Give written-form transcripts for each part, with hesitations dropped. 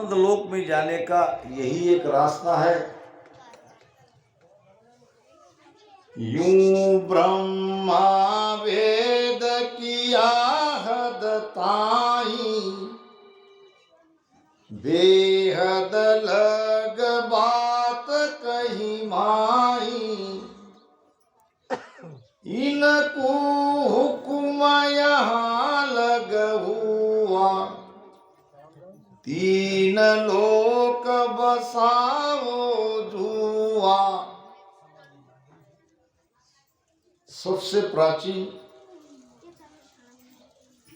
आनंद लोक में जाने का यही एक रास्ता है। यूं ब्रह्मा वेद किया हद ताई, बेहद लग बात कही माई, इनको हुक्म यहाँ लग हुआ, तीन लोक बसाओ जुआ। सबसे प्राचीन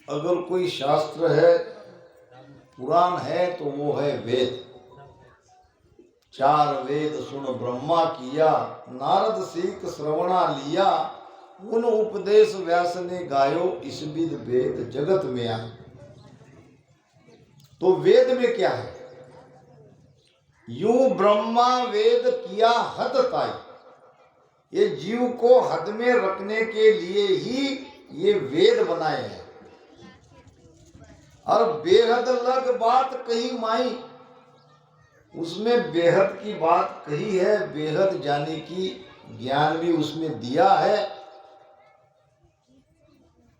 अगर कोई शास्त्र है, पुराण है, तो वो है वेद। चार वेद सुन ब्रह्मा किया, नारद सीख श्रवणा लिया, उन उपदेश व्यास ने गायो, इस विद वेद जगत में आ। तो वेद में क्या है? यूं ब्रह्मा वेद किया हद ताई, ये जीव को हद में रखने के लिए ही ये वेद बनाए हैं। और बेहद लग बात कही माई, उसमें बेहद की बात कही है, बेहद जाने की ज्ञान भी उसमें दिया है।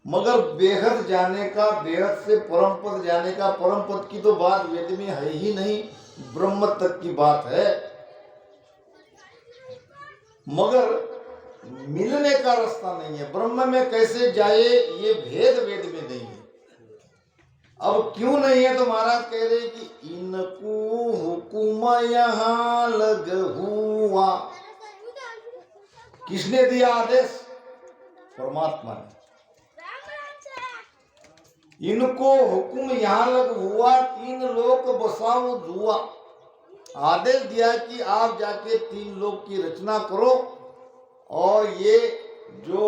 मगर बेहद जाने का, बेहद से परम पद जाने का, परम पद की तो बात वेद में है ही नहीं, ब्रह्म तक की बात है। मगर मिलने का रास्ता नहीं है। ब्रह्म में कैसे जाए ये भेद वेद में नहीं है। अब क्यों नहीं है? तो महाराज कह रहे कि इनको हुक्म यहाँ लग हुआ। किसने दिया आदेश? परमात्मा ने। इनको हुक्म यहाँ लग हुआ, तीन लोक बसाओ जुआ। आदेश दिया कि आप जाके तीन लोक की रचना करो, और ये जो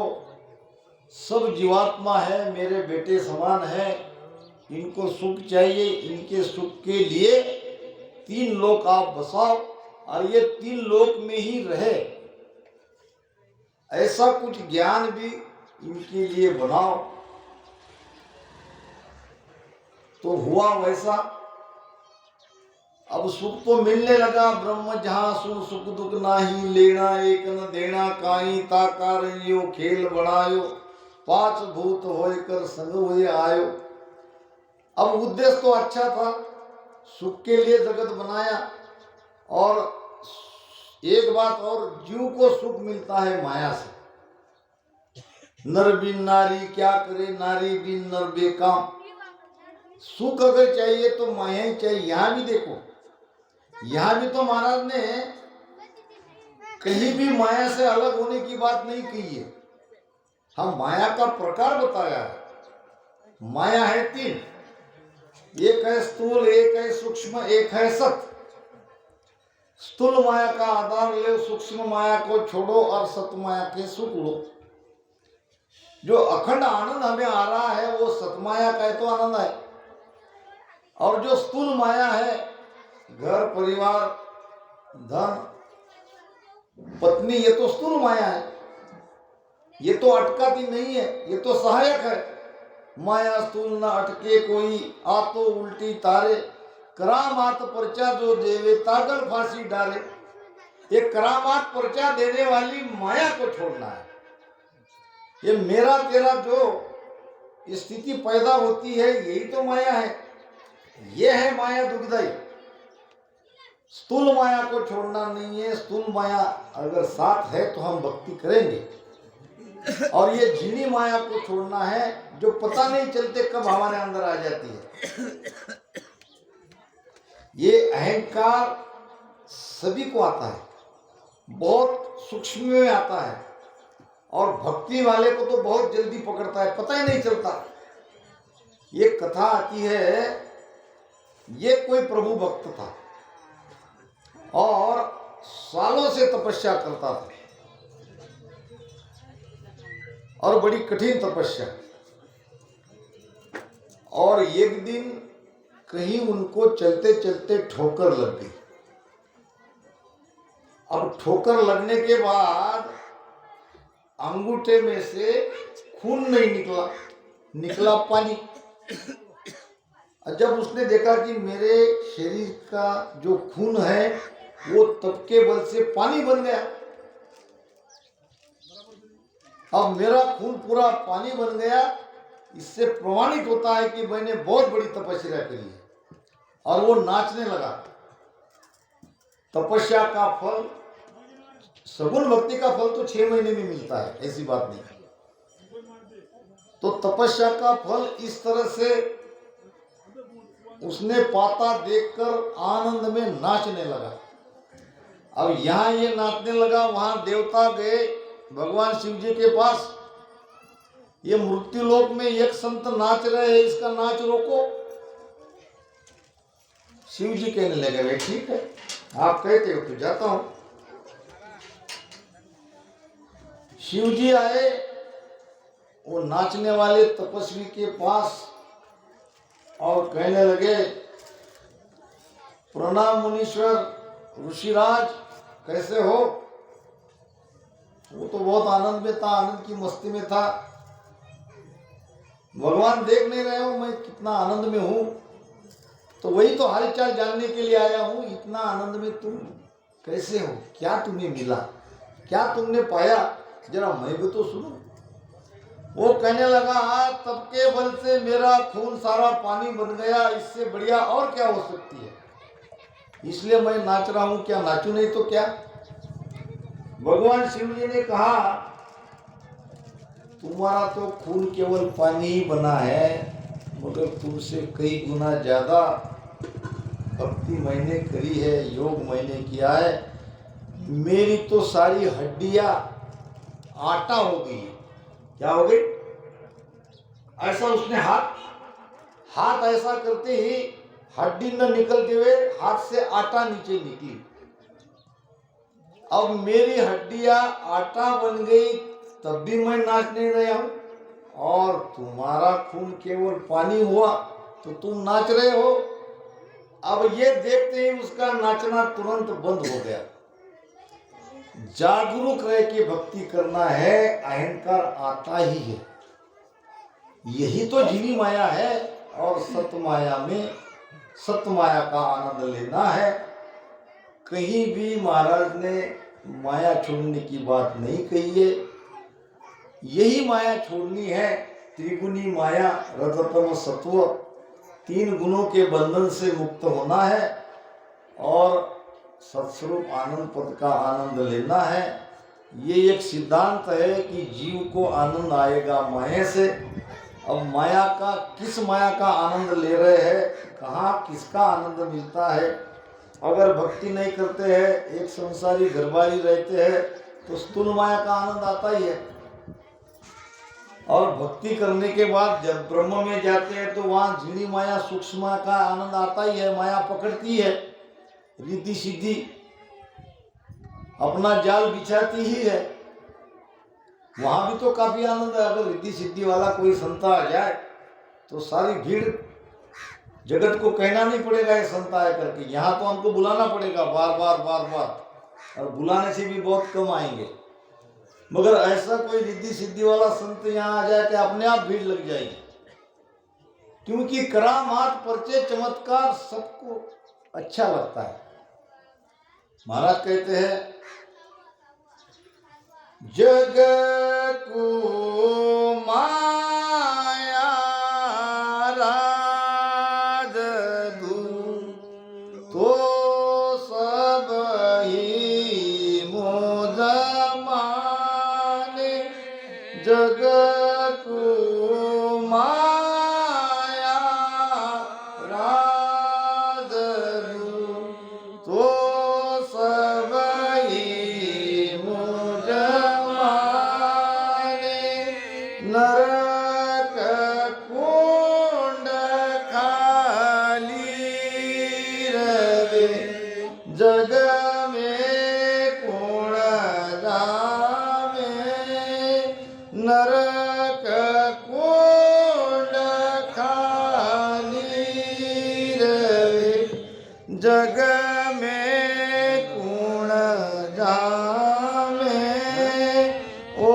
सब जीवात्मा है मेरे बेटे समान है, इनको सुख चाहिए, इनके सुख के लिए तीन लोक आप बसाओ, और ये तीन लोक में ही रहे, ऐसा कुछ ज्ञान भी इनके लिए बनाओ। तो हुआ वैसा। अब सुख तो मिलने लगा। ब्रह्म जहाँ सुन सुख दुख नाही, लेना एक न देना काई, ताकार यो खेल बनायो, पांच भूत होकर संग हुए आयो। अब उद्देश्य तो अच्छा था, सुख के लिए जगत बनाया। और एक बात और, जीव को सुख मिलता है माया से। नर बिन नारी क्या करे, नारी बिन नर बेकाम। सुख अगर चाहिए तो माया ही चाहिए। यहां भी देखो, यहां भी तो महाराज ने कहीं भी माया से अलग होने की बात नहीं की है। हम माया का प्रकार बताया है। माया है तीन, एक है स्थूल, एक है सूक्ष्म, एक है सत। स्थूल माया का आधार ले, सूक्ष्म माया को छोड़ो और सत माया के सुख लो। जो अखंड आनंद हमें आ रहा है वो सत माया का तो आनंद है। और जो स्थूल माया है, घर परिवार धन पत्नी, ये तो स्थूल माया है। ये तो अटकाती नहीं है, ये तो सहायक है। माया स्थूल न अटके कोई, आ तो उल्टी तारे, करामात पर्चा जो देवे तागल फांसी डाले। ये करामात पर्चा देने वाली माया को छोड़ना है। ये मेरा तेरा जो स्थिति पैदा होती है, यही तो माया है। ये है माया दुखदाई। स्थूल माया को छोड़ना नहीं है। स्थूल माया अगर साथ है तो हम भक्ति करेंगे। और ये झिनी माया को छोड़ना है, जो पता नहीं चलते कब हमारे अंदर आ जाती है। ये अहंकार सभी को आता है, बहुत सूक्ष्म में आता है, और भक्ति वाले को तो बहुत जल्दी पकड़ता है, पता ही नहीं चलता। ये कथा आती है, ये कोई प्रभु भक्त था और सालों से तपस्या करता था, और बड़ी कठिन तपस्या। और एक दिन कहीं उनको चलते चलते ठोकर लग गई। अब ठोकर लगने के बाद अंगूठे में से खून नहीं निकला, निकला पानी। और जब उसने देखा कि मेरे शरीर का जो खून है वो तप के बल से पानी बन गया, अब मेरा खून पूरा पानी बन गया, इससे प्रमाणित होता है कि मैंने बहुत बड़ी तपस्या करी है। और वो नाचने लगा। तपस्या का फल, सगुण भक्ति का फल तो 6 महीने में मिलता है, ऐसी बात नहीं। तो तपस्या का फल इस तरह से उसने पाता, देखकर आनंद में नाचने लगा। अब यहाँ ये नाचने लगा, वहां देवता गए भगवान शिव जी के पास, ये मृत्यु लोक में एक संत नाच रहे हैं, इसका नाच रोको। शिव जी कहने लगे भाई ठीक है, आप कहते हो तो जाता हूं। शिव जी आए वो नाचने वाले तपस्वी के पास और कहने लगे, प्रणाम मुनीश्वर ऋषिराज, कैसे हो? वो तो बहुत आनंद में था, आनंद की मस्ती में था। भगवान देख नहीं रहे हो मैं कितना आनंद में हूं, तो वही तो हालचाल जानने के लिए आया हूं। इतना आनंद में तुम कैसे हो? क्या तुम्हें मिला? क्या तुमने पाया? जरा मैं भी तो सुनो। वो कहने लगा, हाँ, तब के बल से मेरा खून सारा पानी बन गया, इससे बढ़िया और क्या हो सकती है, इसलिए मैं नाच रहा हूं। क्या नाचू नहीं तो क्या? भगवान शिव जी ने कहा, तुम्हारा तो खून केवल पानी ही बना है, मगर तुमसे कई गुना ज्यादा भक्ति मैंने करी है, योग मैंने किया है। मेरी तो सारी हड्डियां आटा हो गई। क्या हो गई? ऐसा उसने हाथ ऐसा करते ही हड्डी न निकलते हुए हाथ से आटा नीचे निकली। अब मेरी हड्डियां आटा बन गई, तब भी मैं नाच नहीं रहा हूं, और तुम्हारा खून केवल पानी हुआ तो तुम नाच रहे हो। अब ये देखते ही उसका नाचना तुरंत बंद हो गया। जागरूक रह के भक्ति करना है, अहंकार आता ही है। यही तो जीवी माया है, और सत माया में सत माया का आनंद लेना है। कहीं भी महाराज ने माया छोड़ने की बात नहीं कही है। यही माया छोड़नी है, त्रिगुणी माया, रजतम सत्व, 3 गुणों के बंधन से मुक्त होना है और सत्स्वरूप आनंद पद का आनंद लेना है। ये एक सिद्धांत है कि जीव को आनंद आएगा माया से। अब माया का, किस माया का आनंद ले रहे हैं, कहाँ किसका आनंद मिलता है? अगर भक्ति नहीं करते हैं, एक संसारी घरबारी रहते हैं, तो स्थूल माया का आनंद आता ही है। और भक्ति करने के बाद जब ब्रह्म में जाते हैं तो वहां झिली माया, सूक्ष्म माया का आनंद आता ही है। माया पकड़ती है, रिद्धि सिद्धि अपना जाल बिछाती ही है। वहां भी तो काफी आनंद है। अगर रिद्धि सिद्धि वाला कोई संत आ जाए तो सारी भीड़, जगत को कहना नहीं पड़ेगा ये संत आए करके, यहाँ तो हमको बुलाना पड़ेगा बार बार बार बार, और बुलाने से भी बहुत कम आएंगे। मगर ऐसा कोई रिद्धि सिद्धि वाला संत यहाँ आ जाए कि अपने आप भीड़ लग जाएगी, क्योंकि करामात, परिचय, चमत्कार सबको अच्छा लगता है। महाराज कहते हैं, जग को माया राज दूं तो सब ही मोद माने। जग को माया राज दूं तो सब ही मोद नरक कुंड खाली रवे, जग में कौन जावे। नरक कुंड खाली रवे, जग में कौन जावे। ओ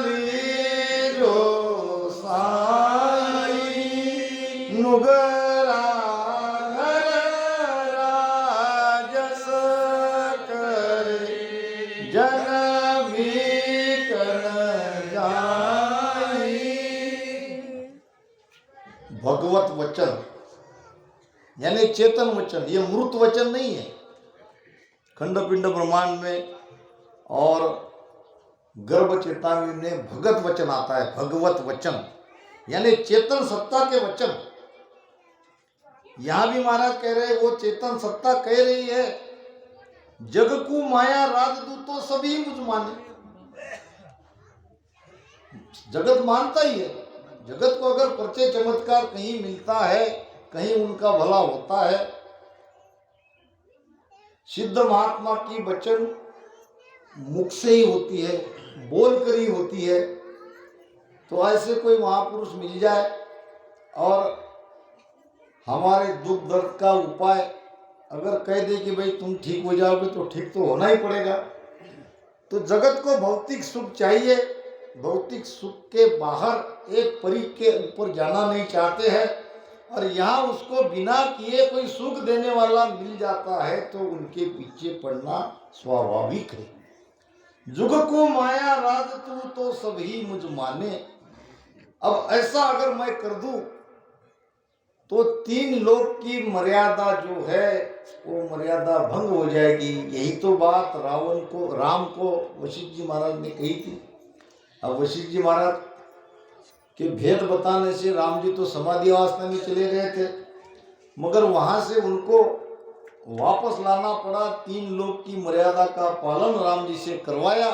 लीजो साई नुगरा घर राजस करे जन भीकन जाई। भगवत वचन यानी चेतन वचन, ये मृत वचन नहीं है। खंड पिंड ब्रह्मांड में और गर्भ चेतावनी में भगत वचन आता है। भगवत वचन यानी चेतन सत्ता के वचन। यहां भी महाराज कह रहे हैं वो चेतन सत्ता कह रही है, जग को माया राजदूत तो सभी मुझ माने। जगत मानता ही है। जगत को अगर परिचय चमत्कार कहीं मिलता है, कहीं उनका भला होता है, सिद्ध महात्मा की वचन मुख से ही होती है, बोल कर ही होती है। तो ऐसे कोई महापुरुष मिल जाए और हमारे दुख दर्द का उपाय अगर कह दे कि भाई तुम ठीक हो जाओगे, तो ठीक तो होना ही पड़ेगा। तो जगत को भौतिक सुख चाहिए, भौतिक सुख के बाहर एक परी के ऊपर जाना नहीं चाहते हैं, और यहाँ उसको बिना किए कोई सुख देने वाला मिल जाता है तो उनके पीछे पड़ना स्वाभाविक है। जुग को माया राज तू तो सभी मुझ माने। अब ऐसा अगर मैं कर दूं तो 3 लोक की मर्यादा जो है वो मर्यादा भंग हो जाएगी। यही तो बात राम को वशिष्ठ जी महाराज ने कही थी। अब वशिष्ठ जी महाराज के भेद बताने से राम जी तो समाधि अवस्था में चले गए थे, मगर वहां से उनको वापस लाना पड़ा। 3 लोक की मर्यादा का पालन राम जी से करवाया।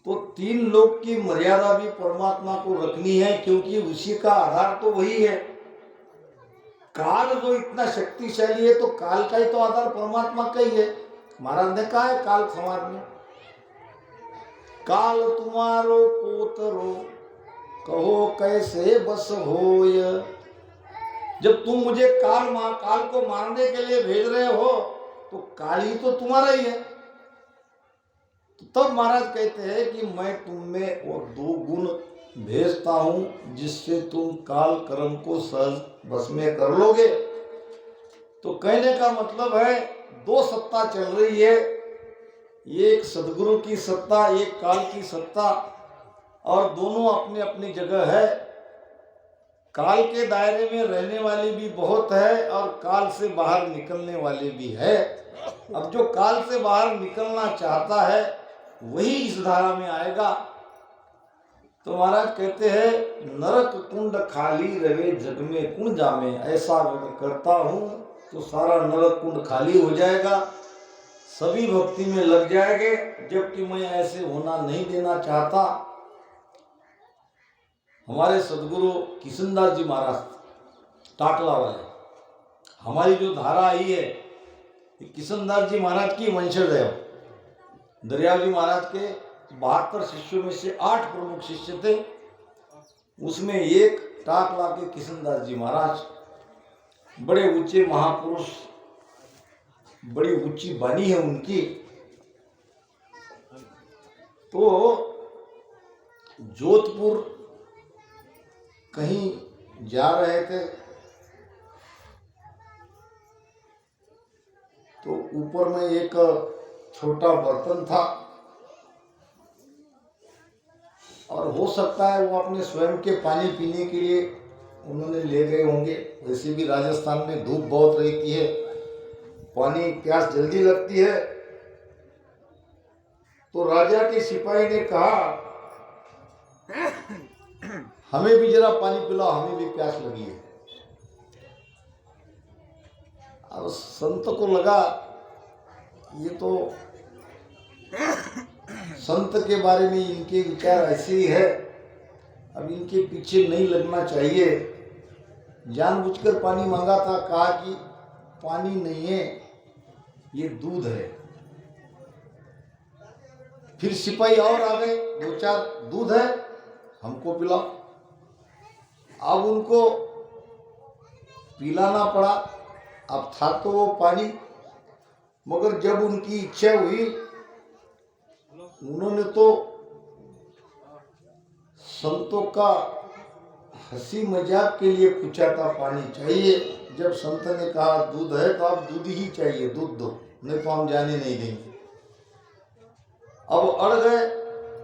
तो 3 लोक की मर्यादा भी परमात्मा को रखनी है, क्योंकि उसी का आधार तो वही है। काल जो इतना शक्तिशाली है, तो काल का ही तो आधार परमात्मा का ही है। महाराज ने कहा है काल समाज में, काल तुम्हारो पोतरो कहो कैसे बस होय। जब तुम मुझे काल को मारने के लिए भेज रहे हो, तो काल ही तो तुम्हारा ही है। तब महाराज कहते हैं कि मैं तुम में वो 2 गुण भेजता हूं जिससे तुम काल कर्म को सहज बस में कर लोगे। तो कहने का मतलब है 2 सत्ता चल रही है, एक सदगुरु की सत्ता, एक काल की सत्ता, और दोनों अपनी अपनी जगह है। काल के दायरे में रहने वाले भी बहुत है और काल से बाहर निकलने वाले भी है। अब जो काल से बाहर निकलना चाहता है वही इस धारा में आएगा। तो महाराज कहते हैं नरक कुंड खाली रहे जग में कुंड जामे। ऐसा अगर करता हूं तो सारा नरक कुंड खाली हो जाएगा, सभी भक्ति में लग जाएंगे, जबकि मैं ऐसे होना नहीं देना चाहता। हमारे सदगुरु किशनदास जी महाराज टाकला वाले, हमारी जो धारा आई है किशनदास जी महाराज की वंशज है। दरियाव जी महाराज के 72 शिष्यों में से 8 प्रमुख शिष्य थे, उसमें एक टाकला के किशनदास जी महाराज, बड़े ऊंचे महापुरुष, बड़ी ऊंची वाणी है उनकी। तो जोधपुर कहीं जा रहे थे, तो ऊपर में एक छोटा बर्तन था, और हो सकता है वो अपने स्वयं के पानी पीने के लिए उन्होंने ले गए होंगे। वैसे भी राजस्थान में धूप बहुत रहती है, पानी प्यास जल्दी लगती है। तो राजा के सिपाही ने कहा हमें भी जरा पानी पिलाओ, हमें भी प्यास लगी है। अब संत को लगा ये तो संत के बारे में इनके विचार ऐसे ही है, अब इनके पीछे नहीं लगना चाहिए। जानबूझकर पानी मांगा था, कहा कि पानी नहीं है, ये दूध है। फिर सिपाही और आ गए, 2-4 दूध है, हमको पिलाओ। अब उनको पिलाना पड़ा। अब था तो वो पानी, मगर जब उनकी इच्छा हुई उन्होंने तो संतों का हंसी मजाक के लिए पूछा था पानी चाहिए। जब संत ने कहा दूध है तो आप दूध ही चाहिए, दूध दो, नहीं तो हम जाने नहीं देंगे। अब अड़ गए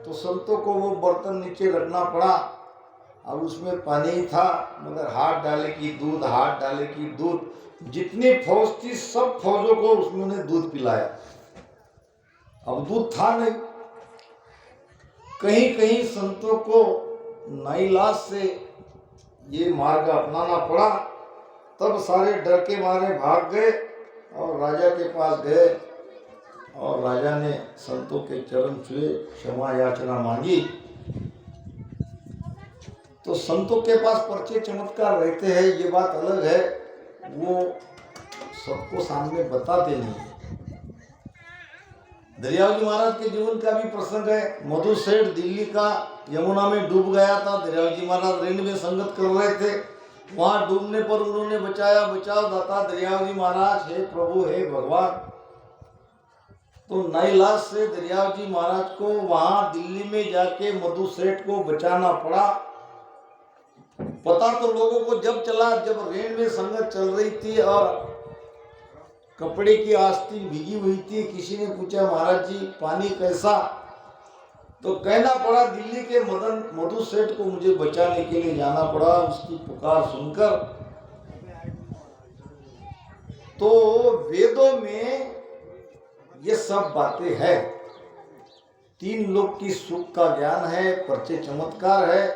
तो संतों को वो बर्तन नीचे रखना पड़ा। अब उसमें पानी ही था, मगर हाथ डाले की दूध, हाथ डाले की दूध। जितनी फौज थी सब फौजों को उसने दूध पिलाया। अब दूध था नहीं। कहीं कहीं संतों को नाइलाज से ये मार्ग अपनाना पड़ा। तब सारे डर के मारे भाग गए और राजा के पास गए और राजा ने संतों के चरण छुए, क्षमा याचना मांगी। तो संतों के पास परचे चमत्कार रहते हैं, ये बात अलग है, वो सबको सामने बताते नहीं। दरियाव जी महाराज के जीवन का भी प्रसंग है। मधु सेठ दिल्ली का यमुना में डूब गया था। दरियाव जी महाराज रेंड में संगत कर रहे थे। वहां डूबने पर उन्होंने बचाया, बचाओ दाता दरियाव जी महाराज, हे प्रभु हे भगवान। तो नाइलाज से दरियाव जी महाराज को वहां दिल्ली में जाके मधु सेठ को बचाना पड़ा। पता तो लोगों को जब चला, जब रेंड में संगत चल रही थी और कपड़े की आस्तीन भीगी हुई थी। किसी ने पूछा महाराज जी पानी कैसा, तो कहना पड़ा दिल्ली के मधु सेठ को मुझे बचाने के लिए जाना पड़ा। उसकी पुकार सुनकर तो वेदों में ये सब बातें हैं। 3 लोक की सुख का ज्ञान है, परचे चमत्कार है।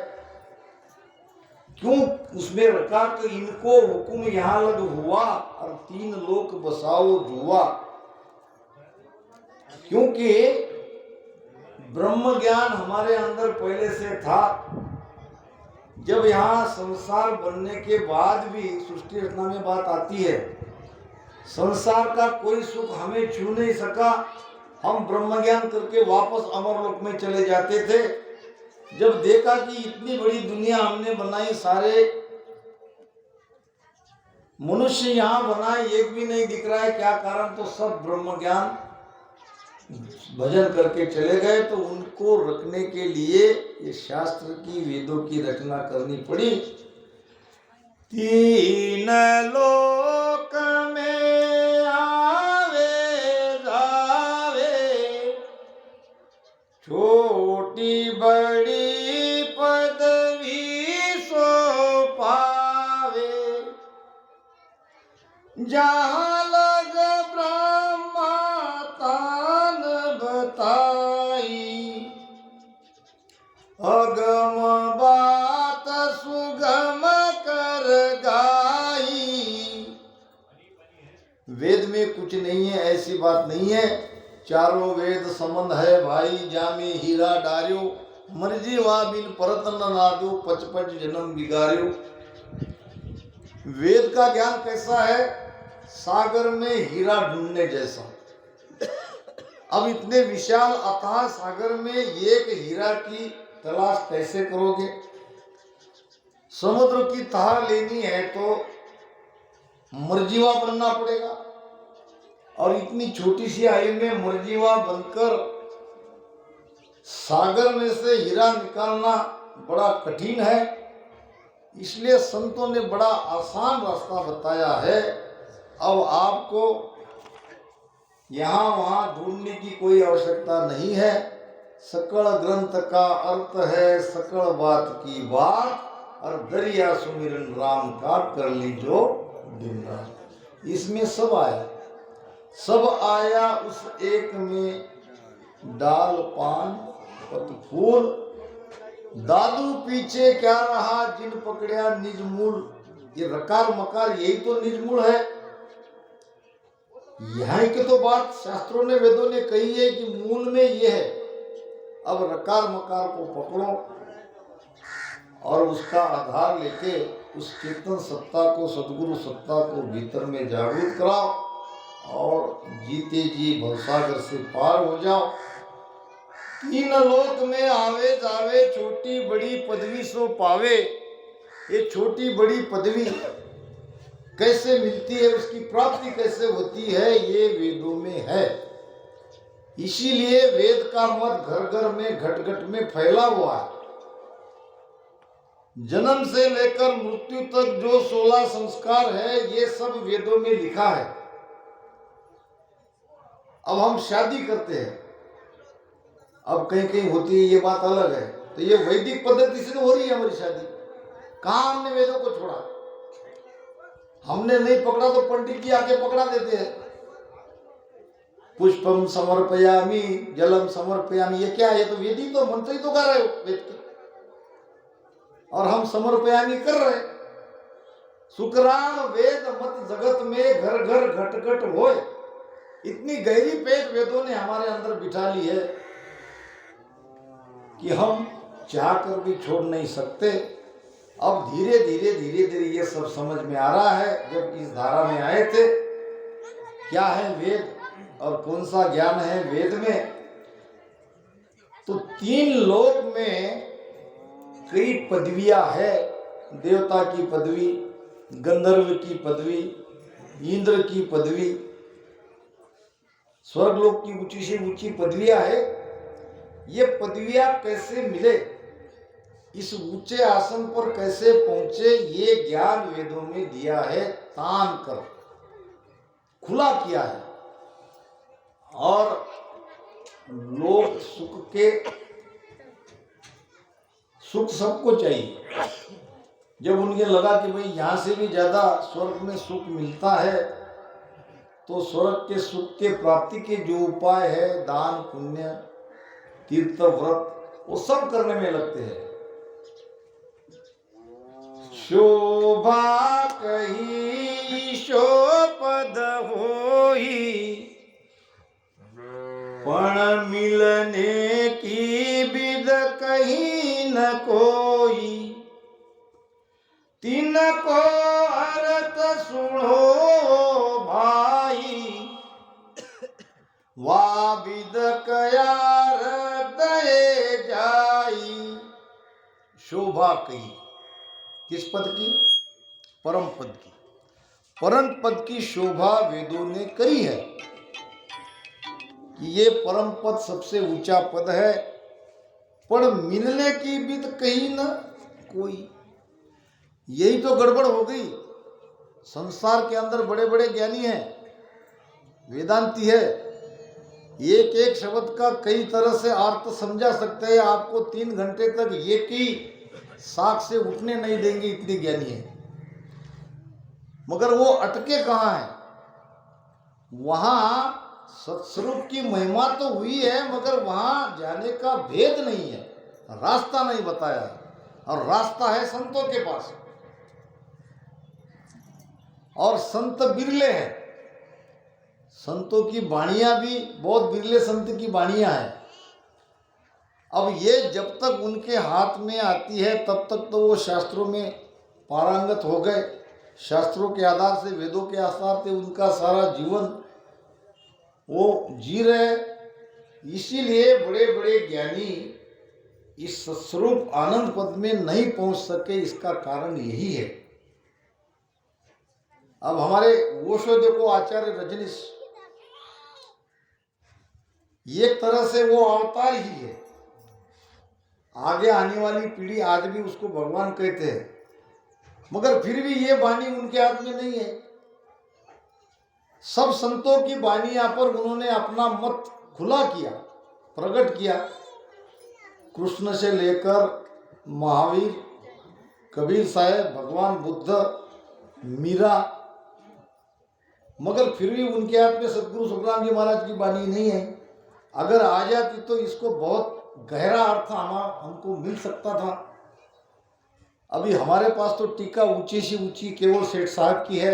क्यों उसमें रखा कि इनको हुक्म यहाँ लग हुआ और 3 लोक बसाओ जुआ। क्योंकि ब्रह्म ज्ञान हमारे अंदर पहले से था। जब यहाँ संसार बनने के बाद भी सृष्टि रचना में बात आती है, संसार का कोई सुख हमें छू नहीं सका। हम ब्रह्म ज्ञान करके वापस अमरलोक में चले जाते थे। जब देखा कि इतनी बड़ी दुनिया हमने बनाई, सारे मनुष्य यहाँ बनाए, एक भी नहीं दिख रहा है, क्या कारण? तो सब ब्रह्म ज्ञान भजन करके चले गए। तो उनको रखने के लिए ये शास्त्र की, वेदों की रचना करनी पड़ी। 3 लोक में आवे जावे, छोटी बड़ी पदवी सो पावे। जहाँ लग ब्रह्मा तान बताई, अगम बात सुगम कर गाई। वेद में कुछ नहीं है, ऐसी बात नहीं है। चारों वेद संबंध है भाई, जामे हीरा डार्यो, मर्जी वा बिन परत न नादो, 55 जन्म बिगाड़्यो। वेद का ज्ञान कैसा है? सागर में हीरा ढूंढने जैसा। अब इतने विशाल अथाह सागर में एक हीरा की तलाश कैसे करोगे? समुद्र की तह लेनी है तो मर्जीवा बनना पड़ेगा। और इतनी छोटी सी आयु में मर्जीवा बनकर सागर में से हीरा निकालना बड़ा कठिन है। इसलिए संतों ने बड़ा आसान रास्ता बताया है। अब आपको यहाँ वहाँ ढूंढने की कोई आवश्यकता नहीं है। सकल ग्रंथ का अर्थ है सकल बात की बात, और दरिया सुमिरन राम का कर लीजो दिन रात। इसमें सब आया, सब आया उस एक में, डाल पान पत फूल। दादू पीछे क्या रहा जिन पकड़िया निज मूल। ये रकार मकार यही तो निज मूल है। यहाँ की तो बात शास्त्रों ने, वेदों ने कही है कि मूल में ये है। अब रकार मकार को पकड़ो और उसका आधार लेके उस चेतन सत्ता को, सदगुरु सत्ता को भीतर में जागृत कराओ और जीते जी भवसागर से पार हो जाओ। 3 लोक में आवे जावे, छोटी बड़ी पदवी सो पावे। ये छोटी बड़ी पदवी कैसे मिलती है, उसकी प्राप्ति कैसे होती है, ये वेदों में है। इसीलिए वेद का मत घर घर में घट घट में फैला हुआ है। जन्म से लेकर मृत्यु तक जो 16 संस्कार है ये सब वेदों में लिखा है। अब हम शादी करते हैं, अब कहीं कहीं होती है, ये बात अलग है। तो ये वैदिक पद्धति से तो हो रही है हमारी शादी। कहाँ हमने वेदों को छोड़ा? हमने नहीं पकड़ा तो पंडित जी आके पकड़ा देते हैं। पुष्पम समर्पयामि जलम समर्पयामि, ये क्या है? ये तो वेदी तो मंत्र ही तो गा रहे हो वेद के, और हम समर्पयामि कर रहे। सुकरान वेद मत जगत में घर घर घट घट होए, इतनी गहरी पेट वेदों ने हमारे अंदर बिठा ली है कि हम चाहकर भी छोड़ नहीं सकते। अब धीरे धीरे धीरे धीरे ये सब समझ में आ रहा है। जब इस धारा में आए थे क्या है वेद और कौन सा ज्ञान है वेद में, तो 3 लोक में कई पदवियां है। देवता की पदवी, गंधर्व की पदवी, इंद्र की पदवी, स्वर्गलोक की ऊंची से ऊंची पदवियां है। ये पदवियां कैसे मिले, इस ऊंचे आसन पर कैसे पहुंचे, ये ज्ञान वेदों में दिया है, तान कर खुला किया है। और लोक सुख सबको चाहिए। जब उनके लगा कि भाई यहाँ से भी ज्यादा स्वर्ग में सुख मिलता है, तो स्वर्ग के सुख के प्राप्ति के जो उपाय है, दान पुण्य तीर्थ व्रत, वो सब करने में लगते हैं। शोभा कही शोपद होई, पण मिलने की विद कहीं न कोई। तिनको अर्थ सुनो भाई, वा विद कयार दये जाई। शोभा कही किस पद की? परम पद की। परम पद की शोभा वेदों ने करी है कि ये परम पद सबसे ऊंचा पद है, पर मिलने की विद कहीं न कोई। यही तो गड़बड़ हो गई। संसार के अंदर बड़े बड़े ज्ञानी हैं, वेदांती है, एक एक शब्द का कई तरह से अर्थ समझा सकते हैं। आपको 3 घंटे तक एक ही साख से उठने नहीं देंगे, इतने ज्ञानी है। मगर वो अटके कहाँ हैं? वहां सत्स्वरूप की महिमा तो हुई है, मगर वहां जाने का भेद नहीं है, रास्ता नहीं बताया। और रास्ता है संतों के पास, और संत बिरले हैं। संतों की वाणियां भी बहुत बिरले संत की वाणियां हैं। अब ये जब तक उनके हाथ में आती है तब तक तो वो शास्त्रों में पारंगत हो गए। शास्त्रों के आधार से, वेदों के आधार से उनका सारा जीवन वो जी रहे। इसीलिए बड़े बड़े ज्ञानी इस स्वरूप आनंद पद में नहीं पहुंच सके। इसका कारण यही है। अब हमारे ओशो देखो, आचार्य रजनीश, एक तरह से वो अवतार ही है। आगे आने वाली पीढ़ी आज भी उसको भगवान कहते हैं, मगर फिर भी ये वाणी उनके हाथ में नहीं है। सब संतों की वाणी यहाँ पर उन्होंने अपना मत खुला किया, प्रकट किया। कृष्ण से लेकर महावीर, कबीर साहब, भगवान बुद्ध, मीरा, मगर फिर भी उनके हाथ में सतगुरु सुखराम जी महाराज की वाणी नहीं है। अगर आ जाती तो इसको बहुत गहरा अर्थ हमको मिल सकता था। अभी हमारे पास तो टीका ऊंची से ऊंची केवल सेठ साहब की है,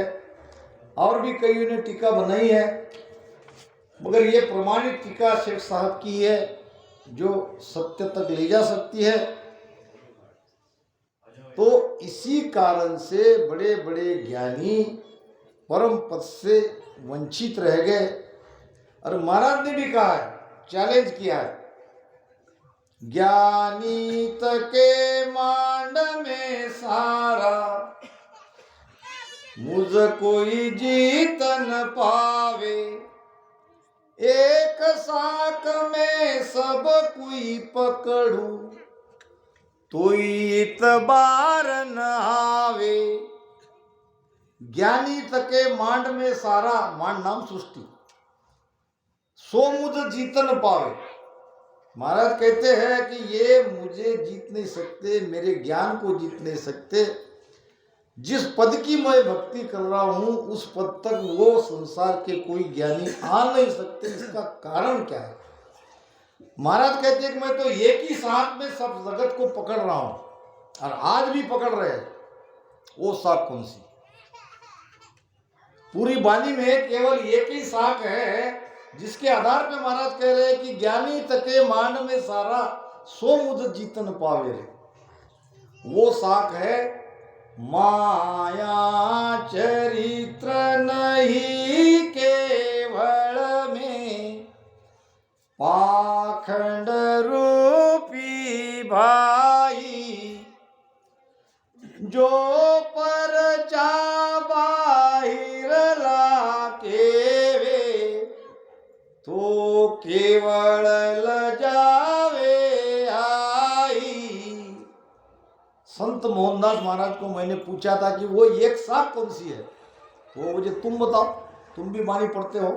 और भी कईयों ने टीका बनाई है, मगर ये प्रमाणित टीका सेठ साहब की है जो सत्य तक ले जा सकती है। तो इसी कारण से बड़े बड़े ज्ञानी परम पद से वंचित रह गए। और महाराज ने भी कहा है, चैलेंज किया है, ज्ञानी तके मांड में सारा, मुझ कोई जीत न पावे। एक साक में सब कोई पकड़ू, तोई इतबार न आवे। ज्ञानी तके मांड में सारा, मांड नाम सृष्टि, सो मुझ जीतन पावे। महाराज कहते हैं कि ये मुझे जीत नहीं सकते, मेरे ज्ञान को जीत नहीं सकते। जिस पद की मैं भक्ति कर रहा हूं उस पद तक वो संसार के कोई ज्ञानी आ नहीं सकते। इसका कारण क्या है? महाराज कहते हैं कि मैं तो एक ही साथ में सब जगत को पकड़ रहा हूं और आज भी पकड़ रहे हैं। वो साख कौन सी? पूरी वाणी में केवल एक ही साख है जिसके आधार पे महाराज कह रहे हैं कि ज्ञानी तके मांड में सारा, सो मुझ जीतन पावे। वो साख है माया चरित्र नहीं केवल में, पाखंड रूपी भाई। जो परचा बाहिर लाकेवे, तो केवल लजावे आई। संत मोहनदास महाराज को मैंने पूछा था कि वो एक साख कौन सी है, तो मुझे तुम बताओ, तुम भी वाणी पढ़ते हो।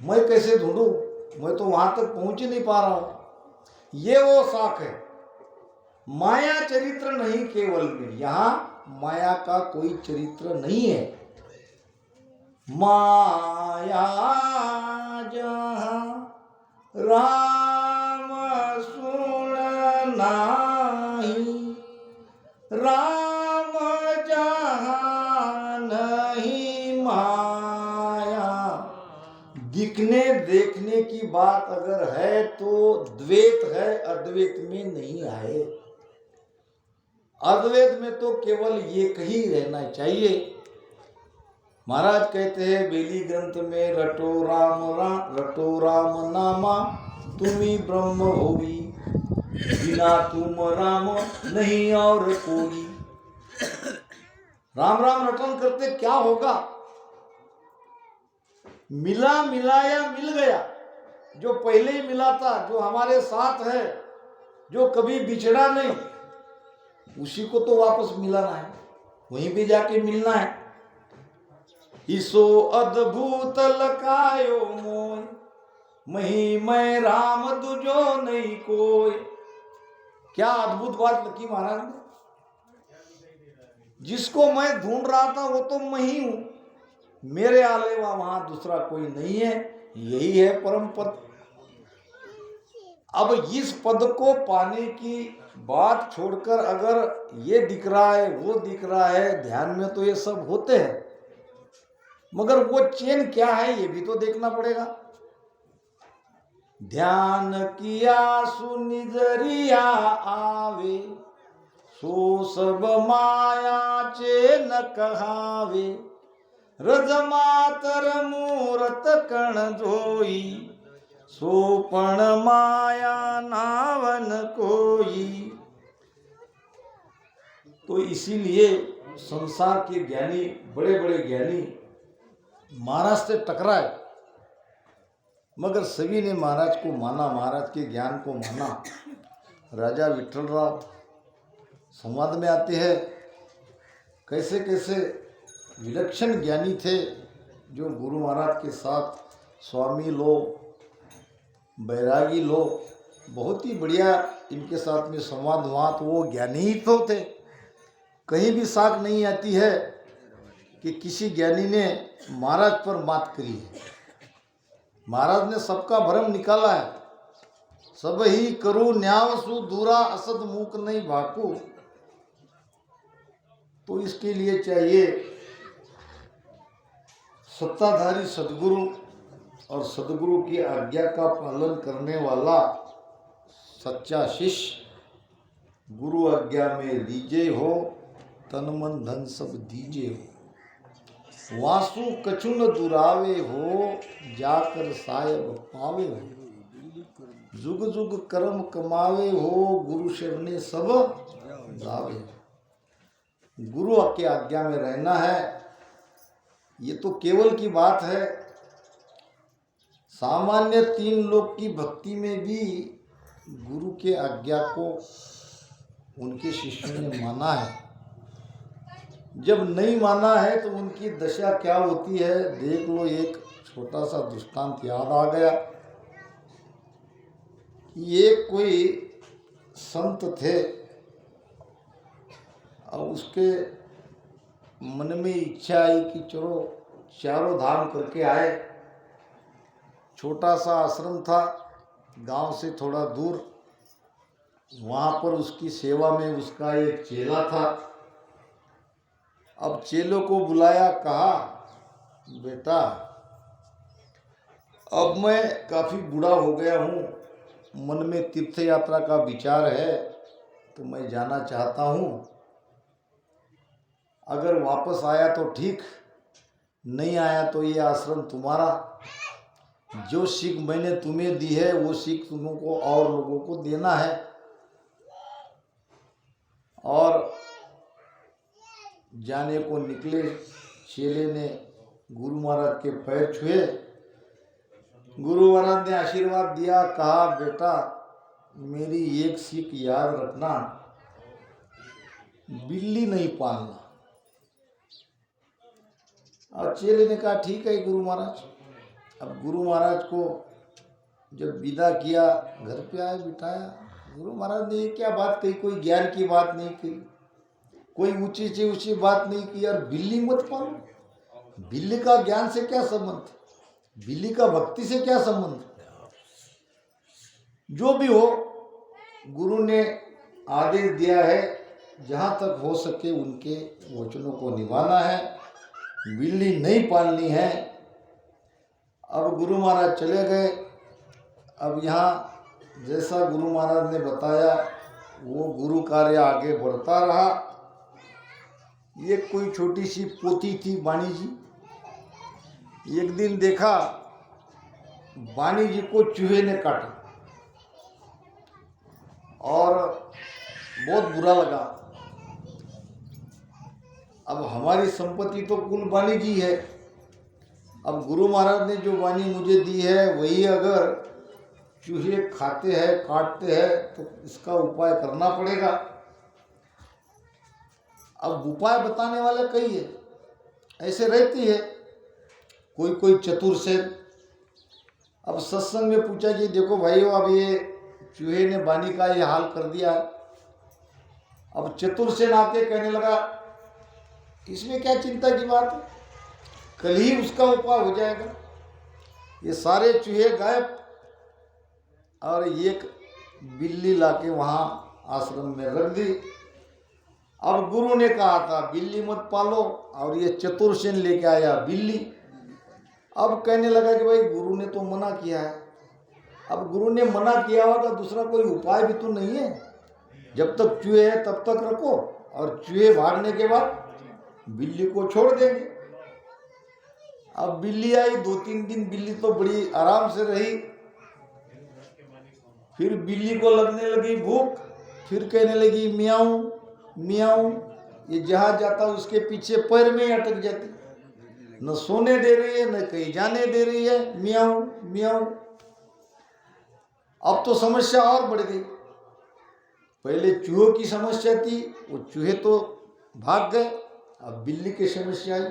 मैं कैसे ढूंढूं, मैं तो वहां तक पहुंच ही नहीं पा रहा हूं। ये वो साख है, माया चरित्र नहीं केवल में। यहां माया का कोई चरित्र नहीं है। माया जहां राम सुन नाही, राम जहां नहीं माया। दिखने देखने की बात अगर है तो द्वैत है, अद्वैत में नहीं आए। अद्वैत में तो केवल एक ही रहना चाहिए। महाराज कहते हैं बेली ग्रंथ में, रटो राम नामा तुम्ही ब्रह्म होगी, बिना तुम राम नहीं और कोई। राम राम रटन करते क्या होगा? मिला मिलाया मिल गया। जो पहले ही मिला था, जो हमारे साथ है, जो कभी बिछड़ा नहीं, उसी को तो वापस मिलाना है, वहीं भी जाके मिलना है। ईसो अद्भुत लकायो मोय, मही मैं राम तुझो नहीं कोई। क्या अद्भुत बात लकी महाराज ने। जिसको मैं ढूंढ रहा था वो तो मैं ही हूं, मेरे अलावा वहां दूसरा कोई नहीं है। यही है परम पद। अब इस पद को पाने की बात छोड़कर अगर ये दिख रहा है वो दिख रहा है, ध्यान में तो ये सब होते हैं, मगर वो चैन क्या है ये भी तो देखना पड़ेगा। ध्यान किया सुनिजरिया आवे, सो सब माया चैन कहावे। रज मातर मूरत कण जोई, सो पण माया नावन कोई। तो इसीलिए संसार के ज्ञानी, बड़े बड़े ज्ञानी महाराज से टकराए, मगर सभी ने महाराज को माना, महाराज के ज्ञान को माना। राजा विठलराव संवाद में आते हैं कैसे कैसे विलक्षण ज्ञानी थे, जो गुरु महाराज के साथ स्वामी लोग, बैरागी लोग, बहुत ही बढ़िया इनके साथ में संवाद हुआ। तो वो ज्ञानी ही तो थे। कहीं भी साख नहीं आती है कि किसी ज्ञानी ने महाराज पर मात करी है। महाराज ने सबका भ्रम निकाला है। सब ही करू न्याव सु दूरा, असद मूक नहीं भाकू। तो इसके लिए चाहिए सत्ताधारी सदगुरु, और सदगुरु की आज्ञा का पालन करने वाला सच्चा शिष्य। गुरु आज्ञा में लीजे हो, तन मन धन सब दीजे हो। वासु कछुन दुरावे हो, जाकर सायब पावे हो। जुग जुग कर्म कमावे हो, गुरु शरणे सब गावे। गुरु के आज्ञा में रहना है, ये तो केवल की बात है। सामान्य 3 लोक की भक्ति में भी गुरु के आज्ञा को उनके शिष्यों ने माना है। जब नहीं माना है तो उनकी दशा क्या होती है देख लो। एक छोटा सा दृष्टांत याद आ गया। ये कोई संत थे और उसके मन में इच्छा आई कि चलो चारों धाम करके आए। छोटा सा आश्रम था गांव से थोड़ा दूर। वहाँ पर उसकी सेवा में उसका एक चेला था। अब चेलों को बुलाया, कहा बेटा अब मैं काफ़ी बूढ़ा हो गया हूँ, मन में तीर्थ यात्रा का विचार है तो मैं जाना चाहता हूँ। अगर वापस आया तो ठीक, नहीं आया तो ये आश्रम तुम्हारा। जो सीख मैंने तुम्हें दी है वो सीख तुमको और लोगों को देना है। और जाने को निकले। चेले ने गुरु महाराज के पैर छुए। गुरु महाराज ने आशीर्वाद दिया, कहा बेटा मेरी एक सीख याद रखना, बिल्ली नहीं पालना। और चेले ने कहा ठीक है गुरु महाराज। अब गुरु महाराज को जब विदा किया, घर पे आए, बिठाया। गुरु महाराज ने ये क्या बात कही, कोई ज्ञान की बात नहीं कही, कोई ऊंची से ऊंची बात नहीं की। यार बिल्ली मत पालो। बिल्ली का ज्ञान से क्या संबंध, बिल्ली का भक्ति से क्या संबंध। जो भी हो, गुरु ने आदेश दिया है जहाँ तक हो सके उनके वचनों को निभाना है, बिल्ली नहीं पालनी है। अब गुरु महाराज चले गए। अब यहाँ जैसा गुरु महाराज ने बताया वो गुरु कार्य आगे बढ़ता रहा। ये कोई छोटी सी पोती थी वाणी जी। एक दिन देखा वाणी जी को चूहे ने काटा और बहुत बुरा लगा। अब हमारी संपत्ति तो कुल वाणी जी है। अब गुरु महाराज ने जो वाणी मुझे दी है वही अगर चूहे खाते हैं, काटते हैं तो इसका उपाय करना पड़ेगा। अब उपाय बताने वाले कई है, ऐसे रहती है कोई कोई चतुर से। अब सत्संग में पूछा कि देखो भाइयों अब ये चूहे ने वाणी का ये हाल कर दिया। अब चतुर से आके कहने लगा इसमें क्या चिंता की बात है, कल ही उसका उपाय हो जाएगा। ये सारे चूहे गायब और एक बिल्ली लाके वहाँ आश्रम में रख दी। अब गुरु ने कहा था बिल्ली मत पालो और ये चतुर्सेन लेके आया बिल्ली। अब कहने लगा कि भाई गुरु ने तो मना किया है। अब गुरु ने मना किया होगा, दूसरा कोई उपाय भी तो नहीं है। जब तक चूहे है तब तक रखो और चूहे भागने के बाद बिल्ली को छोड़ देंगे। अब बिल्ली आई, 2-3 दिन बिल्ली तो बड़ी आराम से रही। फिर बिल्ली को लगने लगी भूख, फिर कहने लगी मियाऊं मियाऊं। ये जहाँ जाता उसके पीछे पैर में ही अटक जाती, न सोने दे रही है न कहीं जाने दे रही है, मियाऊं मियाऊं। अब तो समस्या और बढ़ गई। पहले चूहों की समस्या थी, वो चूहे तो भाग गए, अब बिल्ली की समस्या आई।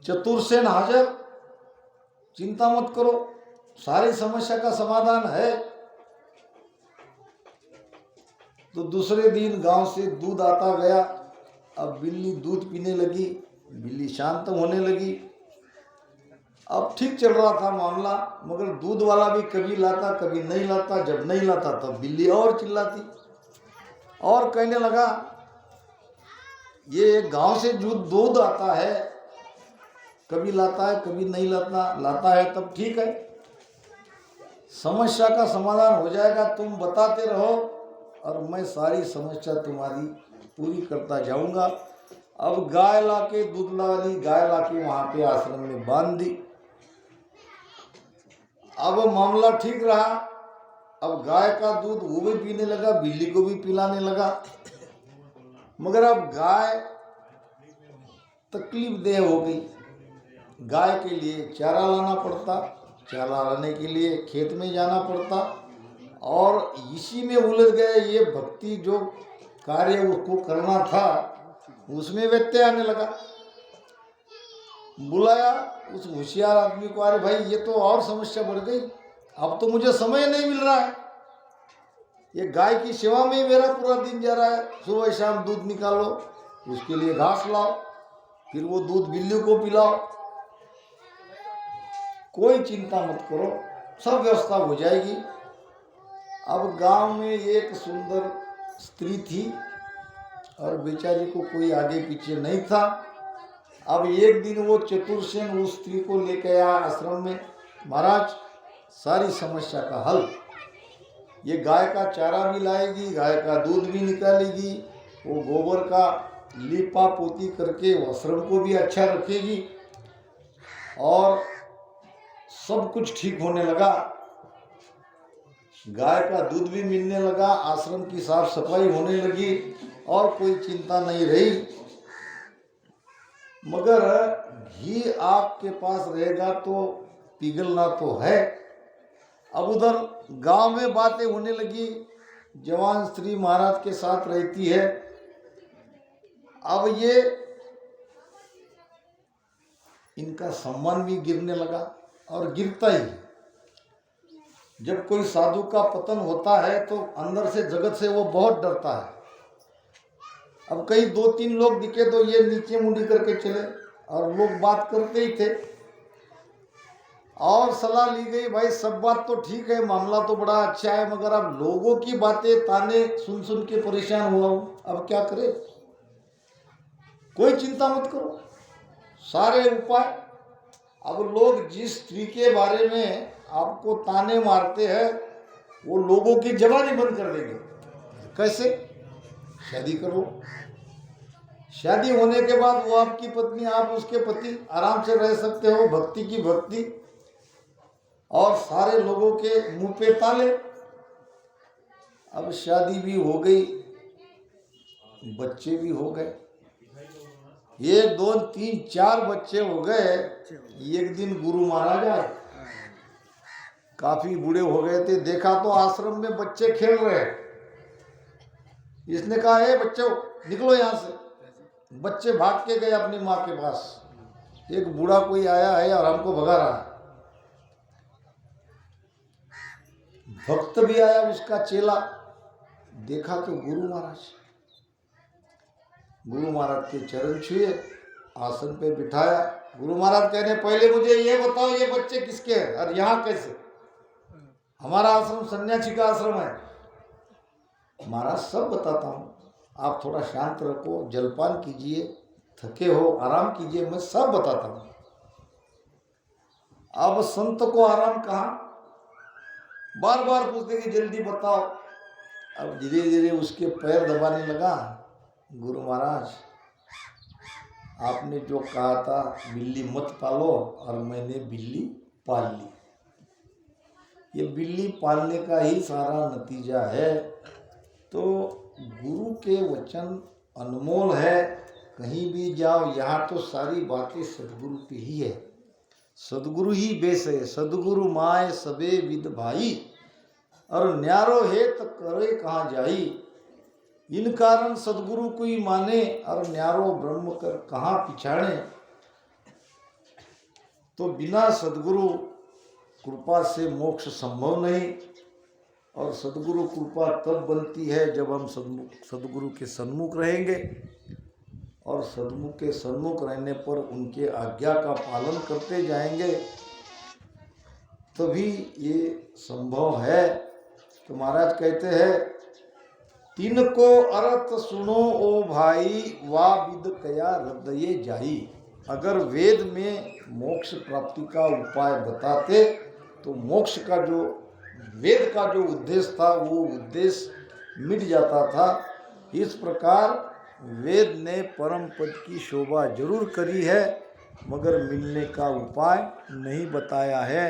चतुर्सेन हाजिर, चिंता मत करो, सारी समस्या का समाधान है। तो दूसरे दिन गांव से दूध आता गया। अब बिल्ली दूध पीने लगी, बिल्ली शांत होने लगी। अब ठीक चल रहा था मामला, मगर दूध वाला भी कभी लाता कभी नहीं लाता। जब नहीं लाता तब बिल्ली और चिल्लाती और कहने लगा ये गांव से जो दूध आता है कभी लाता है कभी नहीं लाता, लाता है तब ठीक है, समस्या का समाधान हो जाएगा, तुम बताते रहो और मैं सारी समस्या तुम्हारी पूरी करता जाऊंगा। अब गाय लाके दूध वाली गाय लाके वहां पे आश्रम में बांध दी। अब मामला ठीक रहा। अब गाय का दूध वो भी पीने लगा, बिल्ली को भी पिलाने लगा। मगर अब गाय तकलीफ देह हो गई। गाय के लिए चारा लाना पड़ता, चारा लाने के लिए खेत में जाना पड़ता, और इसी में उलझ गए। ये भक्ति जो कार्य उसको करना था उसमें व्यत्यय आने लगा। बुलाया उस होशियार आदमी को, अरे भाई ये तो और समस्या बढ़ गई, अब तो मुझे समय नहीं मिल रहा है, ये गाय की सेवा में ही मेरा पूरा दिन जा रहा है। सुबह शाम दूध निकालो, उसके लिए घास लाओ, फिर वो दूध बिल्ली को पिलाओ। कोई चिंता मत करो, सब व्यवस्था हो जाएगी। अब गांव में एक सुंदर स्त्री थी और बेचारी को कोई आगे पीछे नहीं था। अब एक दिन वो चतुर्सेन उस स्त्री को लेकर आया आश्रम में, महाराज सारी समस्या का हल, ये गाय का चारा भी लाएगी, गाय का दूध भी निकालेगी, वो गोबर का लीपा पोती करके आश्रम को भी अच्छा रखेगी, और सब कुछ ठीक होने लगा। गाय का दूध भी मिलने लगा, आश्रम की साफ सफाई होने लगी, और कोई चिंता नहीं रही। मगर घी आपके पास रहेगा तो पिघलना तो है। अब उधर गांव में बातें होने लगी, जवान स्त्री महाराज के साथ रहती है। अब ये इनका सम्मान भी गिरने लगा, और गिरता ही। जब कोई साधु का पतन होता है तो अंदर से जगत से वो बहुत डरता है। अब कई 2-3 लोग दिखे तो ये नीचे मुंडी करके चले, और लोग बात करते ही थे, और सलाह ली गई, भाई सब बात तो ठीक है, मामला तो बड़ा अच्छा है, मगर अब लोगों की बातें ताने सुन सुन के परेशान हुआ हूं, अब क्या करे। कोई चिंता मत करो, सारे उपाय। अब लोग जिस स्त्री के बारे में आपको ताने मारते हैं वो लोगों की जबानी बंद कर देंगे। कैसे? शादी करो, शादी होने के बाद वो आपकी पत्नी, आप उसके पति, आराम से रह सकते हो, भक्ति की भक्ति, और सारे लोगों के मुंह पे ताले। अब शादी भी हो गई, बच्चे भी हो गए, 1 2 3 4 बच्चे हो गए। एक दिन गुरु महाराज आए, काफी बूढ़े हो गए थे, देखा तो आश्रम में बच्चे खेल रहे हैं। इसने कहा, हे बच्चों निकलो यहाँ से। बच्चे भाग के गए अपनी माँ के पास। एक बूढ़ा कोई आया है और हमको भगा रहा है। भक्त भी आया, उसका चेला, देखा तो गुरु महाराज के चरण छुए, आसन पे बिठाया। गुरु महाराज कह रहे, पहले मुझे ये बताओ ये बच्चे किसके हैं और यहाँ कैसे? हमारा आश्रम सन्यासी का आश्रम है। महाराज सब बताता हूँ, आप थोड़ा शांत रखो, जलपान कीजिए, थके हो आराम कीजिए, मैं सब बताता हूँ। अब संत को आराम कहाँ, बार बार पूछते कि जल्दी बताओ। अब धीरे धीरे उसके पैर दबाने लगा। गुरु महाराज आपने जो कहा था बिल्ली मत पालो, और मैंने बिल्ली पाल ली। ये बिल्ली पालने का ही सारा नतीजा है। तो गुरु के वचन अनमोल है, कहीं भी जाओ यहाँ तो सारी बातें सदगुरु पे ही है। सदगुरु ही बेस है, सदगुरु माय सबे विद भाई, और न्यारो है तो करे कहाँ जाई। इन कारण सदगुरु को ही माने, और न्यारो ब्रह्म कर कहाँ पिछाड़े। तो बिना सदगुरु कृपा से मोक्ष संभव नहीं, और सदगुरु कृपा तब बनती है जब हम सदगुरु के सन्मुख रहेंगे, और सदगुरु के सन्मुख रहने पर उनके आज्ञा का पालन करते जाएंगे, तभी ये संभव है। तो महाराज कहते हैं, तिनको अर्थ सुनो ओ भाई, वा विद कया हृदय जाई। अगर वेद में मोक्ष प्राप्ति का उपाय बताते तो मोक्ष का जो वेद का जो उद्देश्य था वो उद्देश्य मिट जाता था। इस प्रकार वेद ने परम पद की शोभा जरूर करी है, मगर मिलने का उपाय नहीं बताया है।